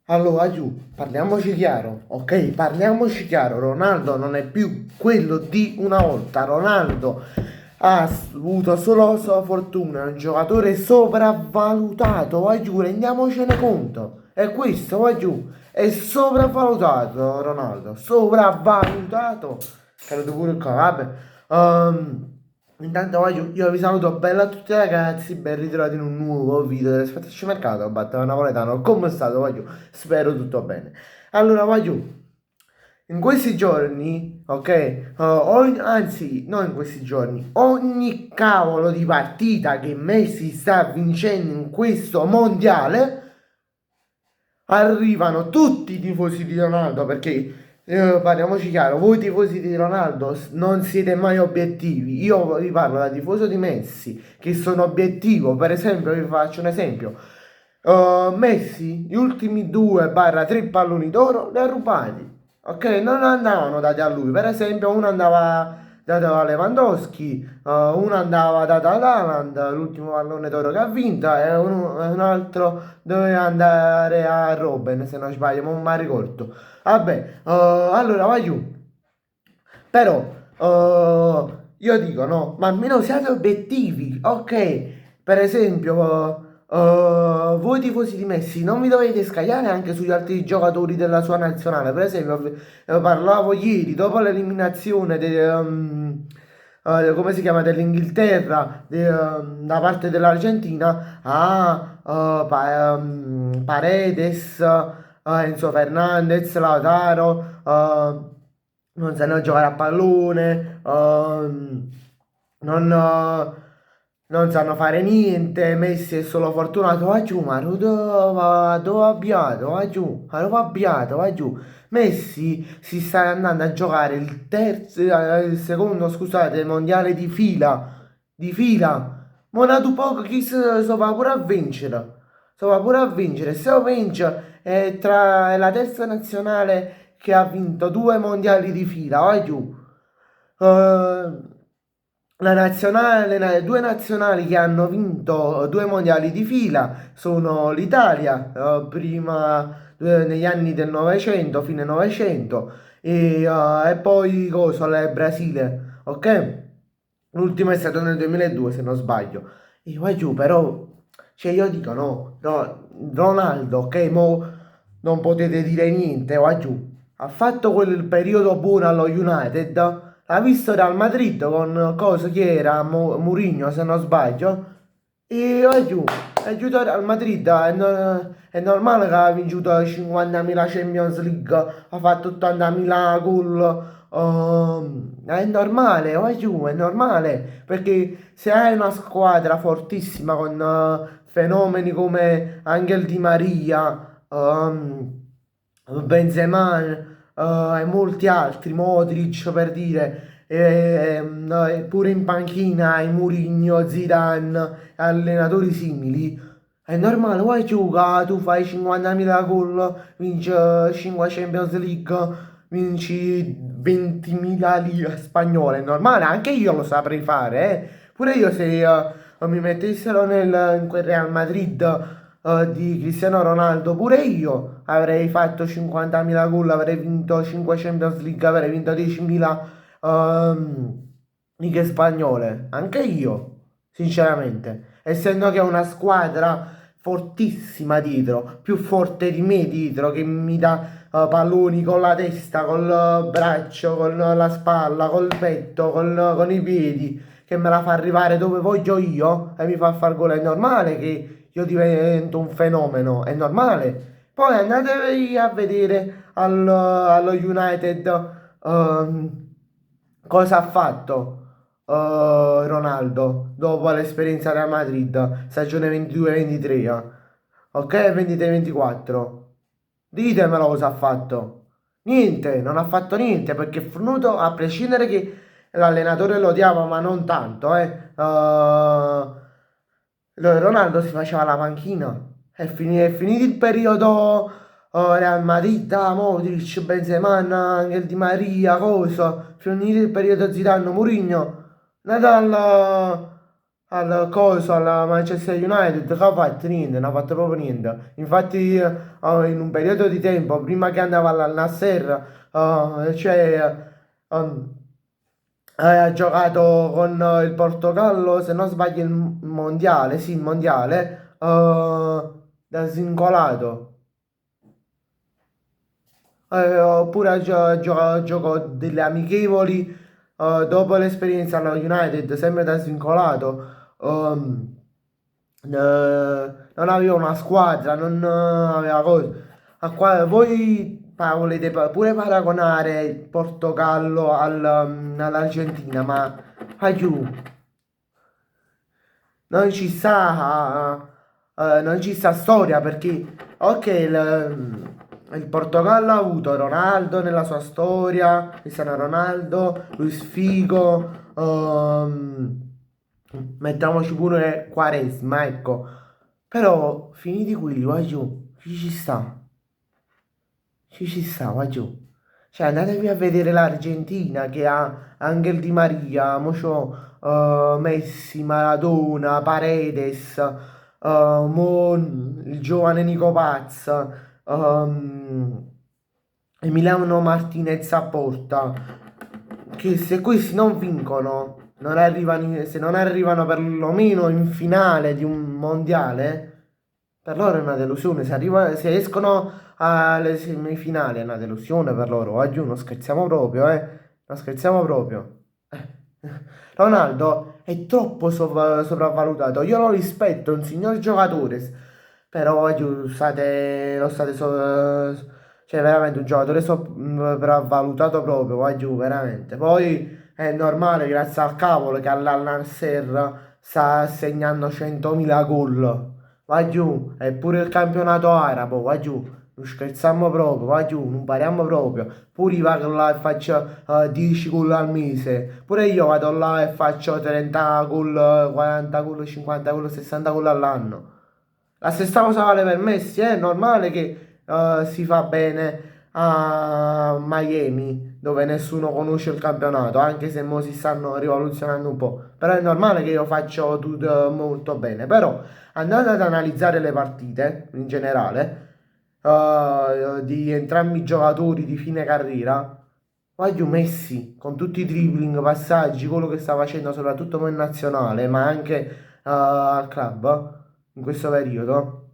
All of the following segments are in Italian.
Allora, giù, parliamoci chiaro, ok? Parliamoci chiaro. Ronaldo non è più quello di una volta. Ronaldo ha avuto solo la sua fortuna, è un giocatore sopravvalutato. Vai giù, rendiamocene conto. È questo, vai giù. È sopravvalutato Ronaldo, sopravvalutato. Credo pure qua, vabbè. Intanto voglio, io vi saluto bella a tutti ragazzi, ben ritrovati in un nuovo video dell'Espettacci Mercato, Batteva Napoletano, come state? Voglio, spero tutto bene. Allora voglio, in questi giorni, ok, anzi, non in questi giorni, ogni cavolo di partita che Messi sta vincendo in questo mondiale, arrivano tutti i tifosi di Ronaldo perché parliamoci chiaro, voi tifosi di Ronaldo non siete mai obiettivi. Io vi parlo da tifoso di Messi che sono obiettivo. Per esempio, vi faccio un esempio. Messi, gli ultimi 2-3 palloni d'oro li ha rubati. Ok, non andavano dati a lui. Per esempio, uno andava dato a Lewandowski, uno andava dato ad Haaland, l'ultimo pallone d'oro che ha vinto, e un altro doveva andare a Robben, se non sbaglio, ma non mi ricordo. Vabbè, allora vai giù. Però, io dico no, ma almeno siate obiettivi, ok? Per esempio, voi tifosi di Messi non vi dovete scagliare anche sugli altri giocatori della sua nazionale. Per esempio, parlavo ieri, dopo l'eliminazione come si chiama, dell'Inghilterra da parte dell'Argentina Paredes, Enzo Fernandez, Lautaro, non sanno giocare a pallone, non sanno fare niente. Messi è solo fortunato. Va giù, ma dove abbiato? Va giù, ma dove abbiato? Va giù. Messi si sta andando a giocare il terzo, il secondo, scusate, mondiale di fila. Di fila. Ma dato poco chi si va pure a vincere. Si va pure a vincere. Se lo vince è la terza nazionale che ha vinto 2 mondiali di fila. Vai giù. La nazionale, le due nazionali che hanno vinto 2 mondiali di fila sono l'Italia, prima negli anni del Novecento, fine Novecento, e poi cosa, il Brasile, ok? L'ultimo è stato nel 2002, se non sbaglio. E vai giù, però, cioè io dico no, Ronaldo, ok, mo non potete dire niente, vai giù. Ha fatto quel periodo buono allo United. Ha visto Real Madrid con cosa che era Mourinho se non sbaglio e vai giù, è giunto al Real Madrid, è normale che ha vinto 50.000 Champions League, ha fatto 80.000 gol, è normale, vai giù, è normale, perché se hai una squadra fortissima con fenomeni come Angel Di Maria, Benzema e molti altri, Modric per dire, e pure in panchina hai Mourinho, Zidane, allenatori simili, è normale, vuoi giocare, tu fai 50.000 gol, vinci 5 Champions League, vinci 20.000 lire spagnole, è normale, anche io lo saprei fare, eh. Pure io se mi mettessero in quel Real Madrid di Cristiano Ronaldo, pure io avrei fatto 50.000 gol, avrei vinto 5 Champions League, avrei vinto 10.000 righe spagnole, anche io, sinceramente, essendo che ho una squadra fortissima dietro, più forte di me dietro, che mi dà palloni con la testa, col braccio, con la spalla, col petto, con i piedi, che me la fa arrivare dove voglio io e mi fa far gol. È normale che io divento un fenomeno, è normale. Poi andatevi a vedere allo United cosa ha fatto Ronaldo dopo l'esperienza Real Madrid, stagione 22-23, ok? 23-24. Ditemelo cosa ha fatto. Niente, non ha fatto niente perché è venuto a prescindere che l'allenatore lo odiava, ma non tanto, eh. Ronaldo si faceva la panchina. È finito il periodo Real Madrid, Modric, Benzema, Angel Di Maria, cosa. Finito il periodo Zidane, Mourinho. Nadal al coso, alla Manchester United, che ha fatto niente, non ha fatto proprio niente. Infatti, in un periodo di tempo, prima che andava al Nasser, ehm, ha giocato con il Portogallo, se non sbaglio, il mondiale, sì, il mondiale, da svincolato. Oppure gioco delle amichevoli dopo l'esperienza allo United, sempre da svincolato. Non aveva una squadra, non aveva cose. Voi volete pure paragonare il Portogallo all'Argentina, ma giù, non ci sta, non ci sta storia perché, ok, il Portogallo ha avuto Ronaldo nella sua storia, Cristiano Ronaldo, Luis Figo, mettiamoci pure Quaresma, ecco. Però, finiti quelli, va giù, ci sta, ci sta, va giù. Cioè, andatevi a vedere l'Argentina che ha Angel Di Maria, mo c'ho, Messi, Maradona, Paredes, il giovane Nico Paz, Emiliano Martinez a porta, che se questi non vincono, non arrivano se non arrivano perlomeno in finale di un mondiale, per loro è una delusione. Se escono alle semifinali è una delusione per loro. Oggi non scherziamo proprio, eh. Non scherziamo proprio. Ronaldo è troppo sopravvalutato. Io lo rispetto, è un signor giocatore. Però oggi lo state cioè veramente un giocatore sopravvalutato proprio, va giù, veramente. Poi è normale, grazie al cavolo, che all'Al Nassr sta segnando 100.000 gol. Va giù, eppure il campionato arabo, va giù. Non scherziamo proprio, va giù, non pariamo proprio. Pure io vado là e faccio 10 gol al mese. Pure io vado là e faccio 30 gol, 40 gol, 50 gol, 60 gol all'anno. La stessa cosa vale per Messi, è normale che si fa bene a Miami, dove nessuno conosce il campionato, anche se mo si stanno rivoluzionando un po'. Però è normale che io faccio tutto molto bene. Però andando ad analizzare le partite in generale di entrambi i giocatori di fine carriera, voglio Messi con tutti i dribbling, passaggi, quello che sta facendo soprattutto in nazionale, ma anche al club in questo periodo.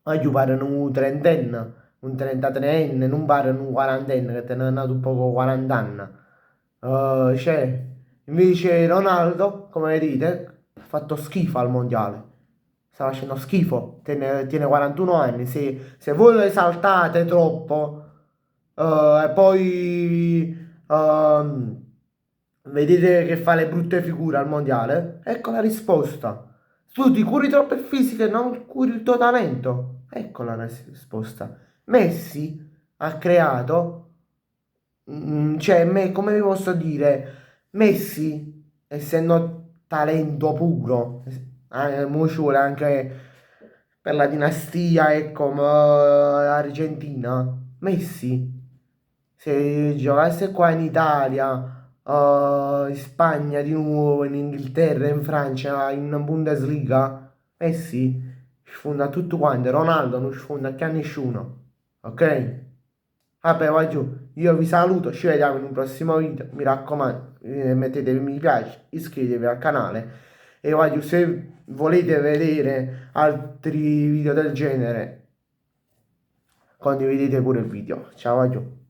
Oggi parano un trentenne, un 33enne, non parano un quarantenne che te ne è nato un poco 40 anni. Invece Ronaldo, come vedete, ha fatto schifo al mondiale. Sta facendo schifo, tiene 41 anni. Se voi lo esaltate troppo e poi vedete che fa le brutte figure al mondiale, ecco la risposta. Tu ti curi troppo il fisico e non curi il tuo talento. Ecco la risposta. Messi ha creato, cioè, come vi posso dire, Messi, essendo talento puro, mo ci vuole anche per la dinastia, ecco, Argentina, Messi, se giocasse qua in Italia, in Spagna di nuovo, in Inghilterra, in Francia, in Bundesliga, Messi sfonda tutto quanto, Ronaldo non sfonda che a nessuno, ok? Vabbè, vai giù, io vi saluto, ci vediamo in un prossimo video, mi raccomando, mettete mi piace, iscrivetevi al canale e vai giù, se volete vedere altri video del genere, condividete pure il video, ciao vai giù.